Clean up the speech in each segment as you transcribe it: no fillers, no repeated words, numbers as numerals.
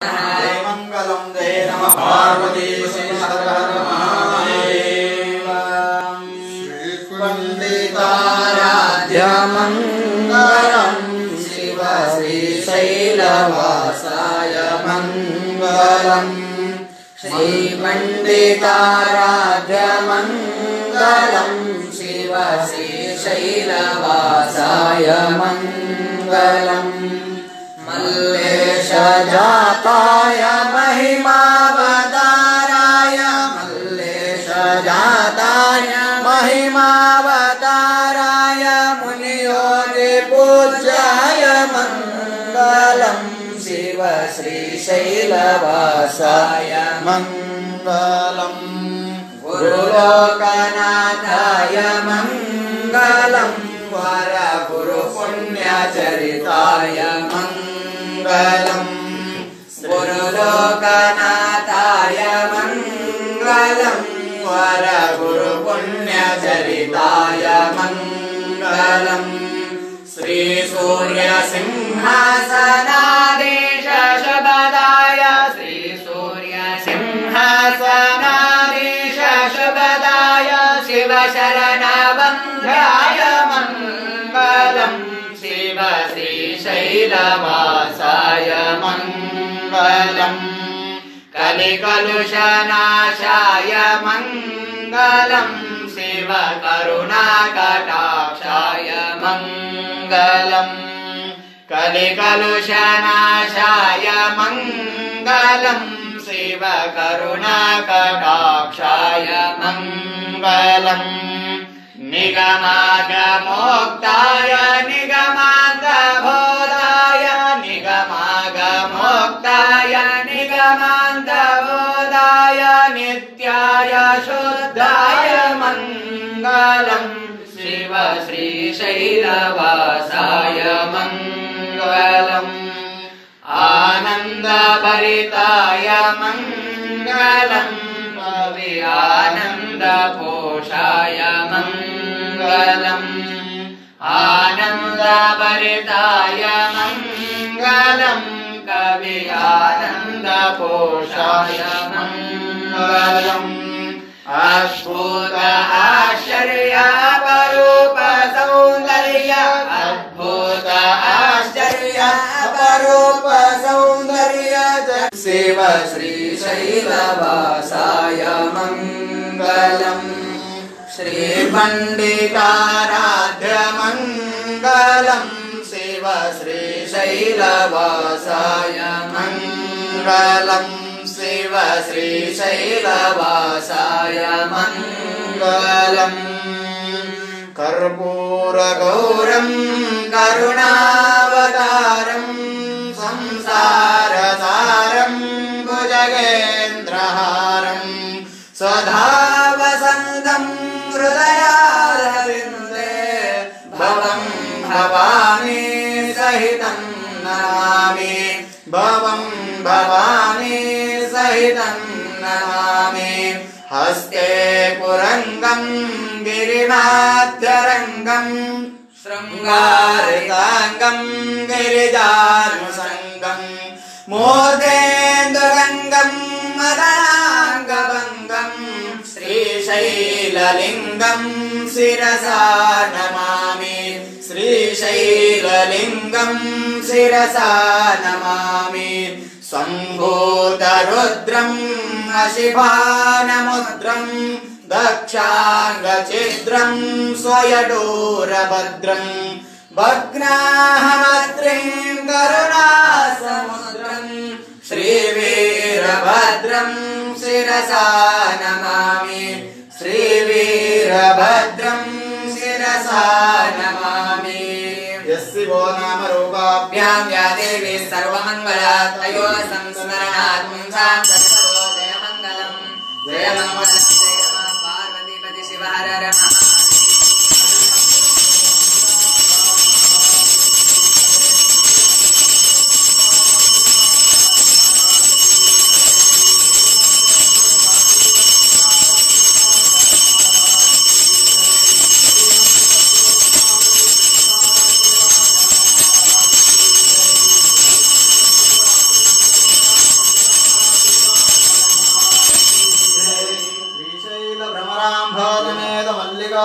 मंगलम जय नमः पार्वती पंडिताराध्य मंगलम शिव श्री शैलवासाय मंगलम श्री पंडिताराध्य मंगलम शिव श्री शैलवासाय मंगलम मल्लेश जाताय महिमावताराय मल्लेश जाताय महिमावताराय मुनियोनि पूज्याय मंगलम शिव श्री शैलवासाय मंगलम गुरुलोकनाथाय मंगलम वर गुरु पुण्यचरिताय मंगलम गुरुलोकनाथाय मंगलम वर गुरु पुण्यचरिताय मंगलम श्री सूर्य सिंहासनाधीश शबदाय श्री सूर्य सिंहासनाधीश शबदाय शिव शरणबन्ध्याय मंगलम शिव श्री शैलवासाय मंगलम कलिकलुषनाशाय मंगलम शिव करुणाकटाक्षाय मंगलम कलिकलुषनाशाय मंगलम शिव करुणाकटाक्षाय मंगलम निगमागमोक्ताय निगमान्तबोधाय निगमागमोक्ताय निगमान्तबोधाय नित्याय शुद्धाय मंगलम शिव श्री शैलवासाय मंगलम आनन्दभरिताय मंगलम कवि आनन्दपोषाय मंगलम आनन्दभरिताय मंगलम कवि आनन्दपोषाय मंगलम अद्भुत आश्चर्य अपरूप सौन्दर्य अद्भुत आश्चर्य अपरूप सौन्दर्य शिव श्री शैलवासाय मंगलम श्री पंडिताराध्य मंगलम शिव श्री शैलवासाय मंगलम शिव श्री शैलवासाय मंगलम कर्पूरगौरं करुणावतारं संसारसारं भुजगेन्द्रहारं सदा वसन्तं हृदयारविन्दे भवं भवानी सहितं नमामि भवं भवानी सहितं नमामि हस्ते पुरंगं गिरिनाथरंगं शृंगारितांगं गिरिजानुसंगं मोदेन्दुगंगं मदनांगभंगं श्रीशैललिंगं शिरसा नमामि श्रीशैललिंगं शिरसा नमामि सम्भूतरुद्रं अशिभानमुद्रं दक्षाङ्गचिद्रं स्वयडूरभद्रं भग्नाहमद्रिं करुणासमुद्रं श्रीवीरभद्रं शिरसा नमामि श्रीवीरभद्रं शिरसा नमामि यस्सिवो नाम रूपाभ्यां या देवी सर्वमङ्गलात् तयोः संस्मरणात् पुंसां सर्वतो जयमङ्गलम् जयमङ्गलम् जय नमः पार्वतीपति शिव हर हर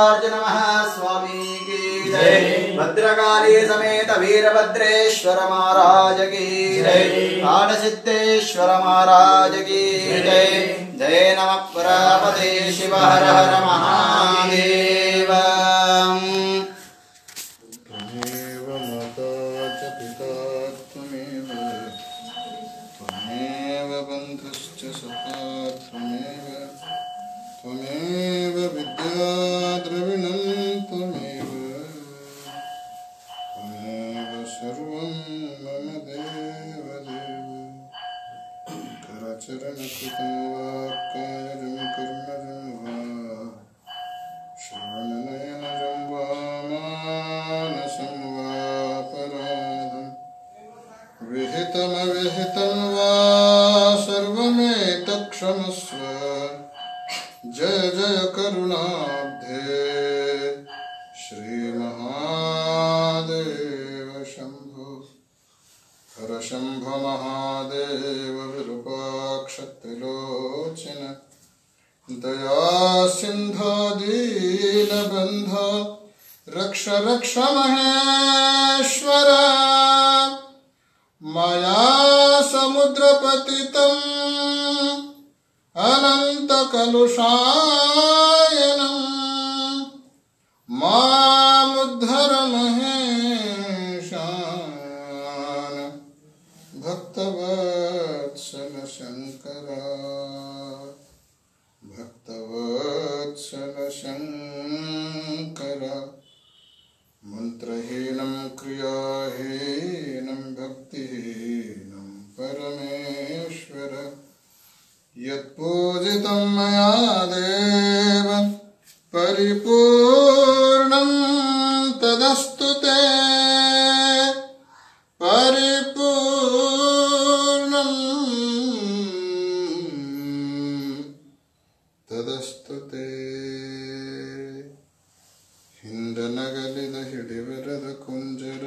मल्लिकार्जुन महास्वामी की जय। भद्रकाली समेत वीरभद्रेश्वर महाराज की जय। कालसिद्धेश्वर महाराज की जय। जय नमः प्रजापते शिव हर हर महादेव। त्वमेव माता च पिता त्वमेव त्वमेव बन्धुश्च सखा त्वमेव विद्या द्रविणं त्वमेव सर्वं मम देव करचरणकृतं वा कायजं कर्मजं वा श्रवणनयनजं वा मानसं वापराधं विहितमविहितं वा सर्वमेतत्क्षमस्व। जय जय करुणाब्धे श्रीमहादेव शम्भो हर शम्भो महादेव विरूपाक्षत्रिलोचन दया सिंधो दीनबन्धो रक्ष रक्ष महेश्वर। मया समुद्रपतितम् अनन्तकलुषायनम् मामुद्धर महेशान भक्तवत्सल शङ्करा भक्तवत्सल शङ्करा। मन्त्रहीनं क्रियाहीनं भक्तिहीनं परमेश्वर। यत्पूजितं मया देव परिपूर्णं तदस्तु ते परिपूर्णं तदस्तु ते। ಹಿಂದನಗಲಿದ ಹಿಡಿವರದ ಕುಂಜರ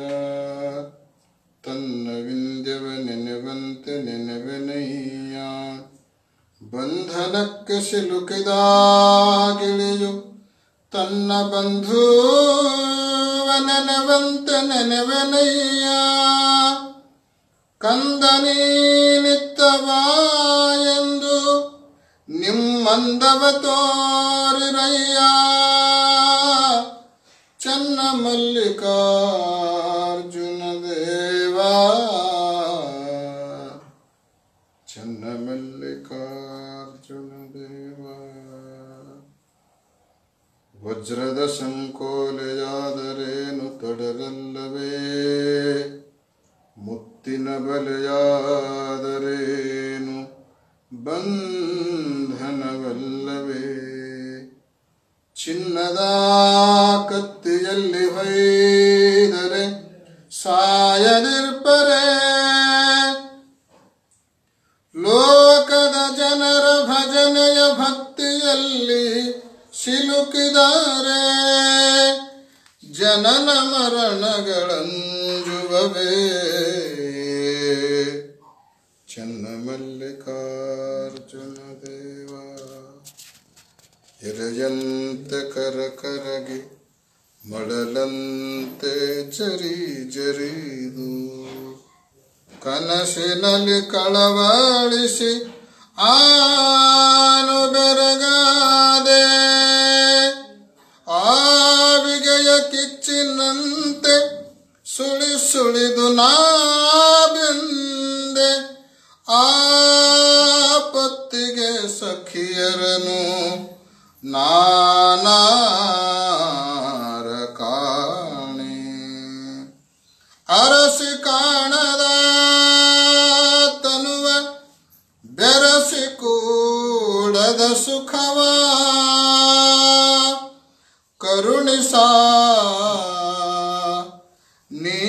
ತನ್ನ ವಿಂಧ್ಯವ ನೆನೆವಂತೆ ನೆನೆವೆನಯ್ಯ ಬಂಧನಕ್ಕೆ ಸಿಲುಕಿದ ಗಿಳಿಯು ತನ್ನ ಬಂಧುವ ನೆನೆವಂತೆ ನೆನೆವೆನಯ್ಯ ಕಂದನೀನಿತ್ತವ ಎಂದು ನಿಮ್ಮಂದವ ತೋರಿರಯ್ಯ ಚನ್ನ ಮಲ್ಲಿಕಾರ್ಜುನ ದೇವ ಚನ್ನ ಮಲ್ಲಿಕಾರ್ಜುನ ದೇವ। ವಜ್ರದ ಸಂಕೋಲೆಯಾದರೇನು ತಡರಲ್ಲವೇ ಮುತ್ತಿನ ಬಲೆಯಾದರೇನು ಬಂಧನವಲ್ಲವೇ ಚಿನ್ನದ ಕತ್ತಿಯಲ್ಲಿ ಹೊಯ್ದರೆ ಸಾಯದಿರ್ಪರೆ ಲೋಕದ ಜನರ ಭಜನೆಯ ಭಕ್ತಿಯಲ್ಲಿ ಸಿಲುಕಿದರೆ ಜನನ ಮರಣಗಳಂಜುವವೇ ಚನ್ನ ಮಲ್ಲಿಕಾರ್ಜುನ ದೇವ। ಎಲೆಯಂತೆ ಕರಕರಗಿ ಮಡಲಂತೆ ಜರಿ ಜರಿದು ಕನಸಿನಲ್ಲಿ ಕಳವಳಿಸಿ ಆನು ಬೆರಗಾದೆ ಆವಿಗೆಯ ಕಿಚ್ಚಿನಂತೆ ಸುಳಿ ಸುಳಿದು ನಾಬೆಂದೆ ಆಪತ್ತಿಗೆ ಸಖಿಯರನು ನಾನಾರ ಕಾಣೆ ಅರಸಿ ಕಾಣದ ತನುವ ಬೆರಸಿ ಕೂಡದ ಸುಖವ ಕರುಣಿಸಾ ನೀ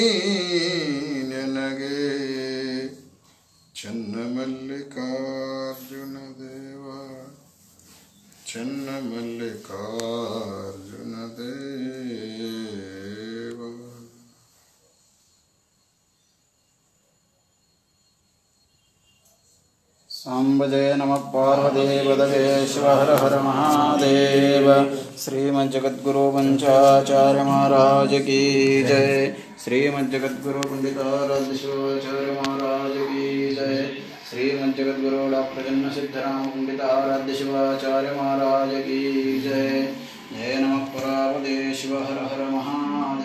ನನಗೆ ಚನ್ನ ಮಲ್ಲಿಕಾರ್ಜುನ ದೇವ ಚನ್ನ ಮಲ್ಲಿಕಾರ್ಜುನ ದೇವ। सांबजय नमः पार्वतीपदये शिव हर हर महादेव। श्रीमज्जगद्गुरु पंचाचार्य महाराज की जय। श्रीमज्जगद्गुरु पंडिताराध्य शिवाचार्य महाराज की जय। श्रीमज्जगद्गुरु डॉक्टर जन्म सिद्धराम पंडिताराध्य शिवाचार्य महाराज की जय। जय नमः पार्वती शिव हर हर महादेव।